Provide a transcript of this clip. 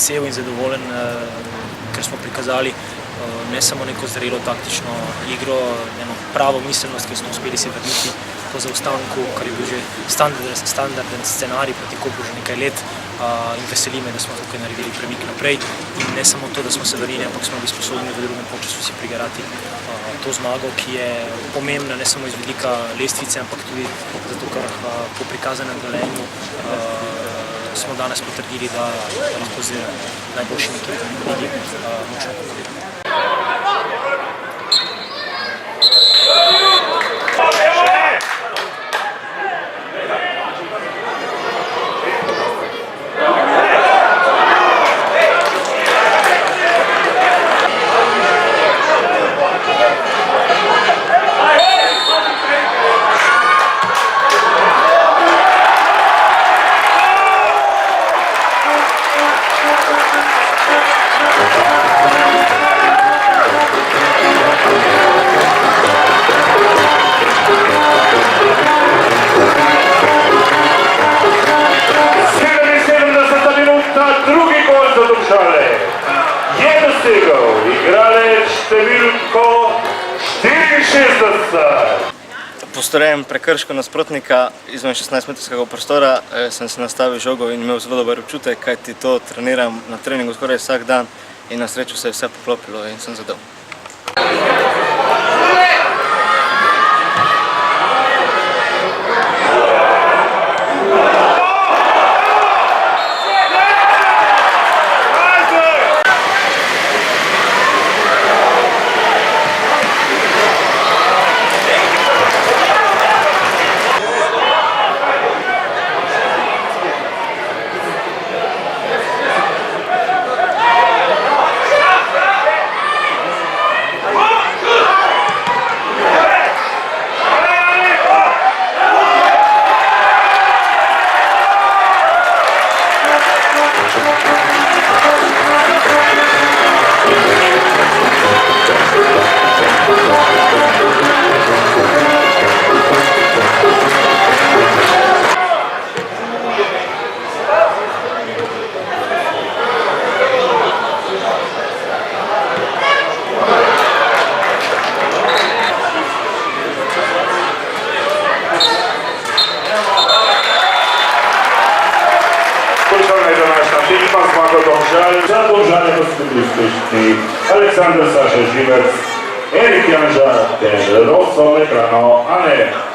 vesel in zadovoljen, ker smo prikazali ne samo neko zrelo taktično igro, eno pravo miselnost, ki smo uspeli se vrniti po zaostanku, kar je bil že standarden scenarij proti Kopru že nekaj let, in veseli me, da smo tukaj naredili premik naprej in ne samo to, da smo se vrnili, ampak smo bili sposobni v drugem polčasu si prigarati to zmago, ki je pomembna ne samo iz vidika lestvice, ampak tudi zato, ker po prikazanem Velenju smo danes potrdili, da lahko z najboljšimi ekipami v ligi močno konkuriramo. Je dosegel igralec številko 64. Po storjenem prekršku nasprotnika izven 16-metrskega prostora sem se nastavil žogo in imel zelo dober občutek, kajti to treniram na treningu skoraj vsak dan in na srečo se je vse poklopilo in sem zadel. Za Domžale v skupni uspešnici Aleksandr Saša Živec, Erik Janža ter Rosso Leprano Ane.